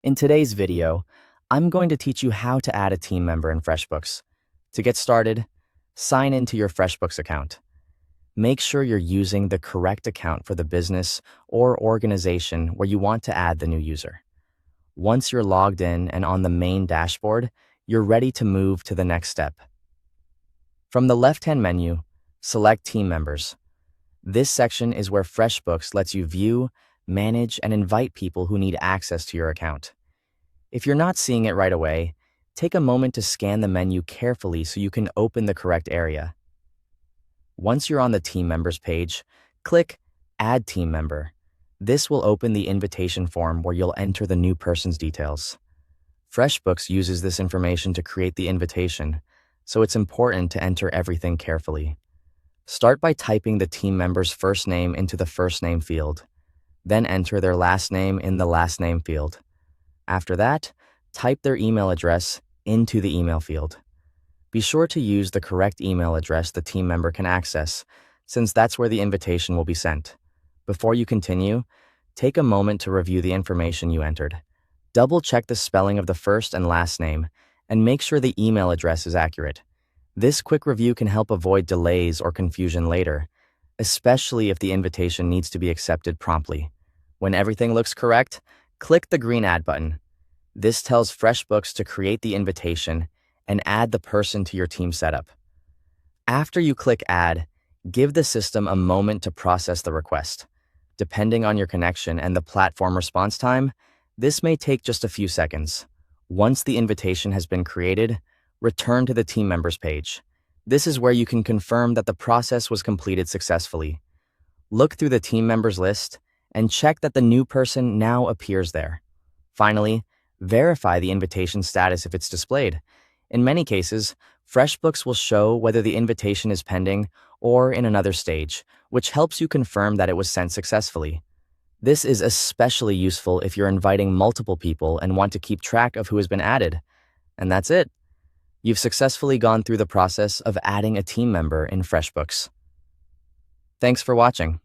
In today's video, I'm going to teach you how to add a team member in FreshBooks. To get started, sign into your FreshBooks account. Make sure you're using the correct account for the business or organization where you want to add the new user. Once you're logged in and on the main dashboard, you're ready to move to the next step. From the left-hand menu, select Team Members. This section is where FreshBooks lets you view, manage, and invite people who need access to your account. If you're not seeing it right away, take a moment to scan the menu carefully so you can open the correct area. Once you're on the Team Members page, click Add Team Member. This will open the invitation form where you'll enter the new person's details. FreshBooks uses this information to create the invitation, so it's important to enter everything carefully. Start by typing the team member's first name into the first name field. Then enter their last name in the last name field. After that, type their email address into the email field. Be sure to use the correct email address the team member can access, since that's where the invitation will be sent. Before you continue, take a moment to review the information you entered. Double-check the spelling of the first and last name, and make sure the email address is accurate. This quick review can help avoid delays or confusion later, especially if the invitation needs to be accepted promptly. When everything looks correct, click the green Add button. This tells FreshBooks to create the invitation and add the person to your team setup. After you click Add, give the system a moment to process the request. Depending on your connection and the platform response time, this may take just a few seconds. Once the invitation has been created, return to the Team Members page. This is where you can confirm that the process was completed successfully. Look through the team members list and check that the new person now appears there. Finally, verify the invitation status if it's displayed. In many cases, FreshBooks will show whether the invitation is pending or in another stage, which helps you confirm that it was sent successfully. This is especially useful if you're inviting multiple people and want to keep track of who has been added. And that's it. You've successfully gone through the process of adding a team member in FreshBooks. Thanks for watching.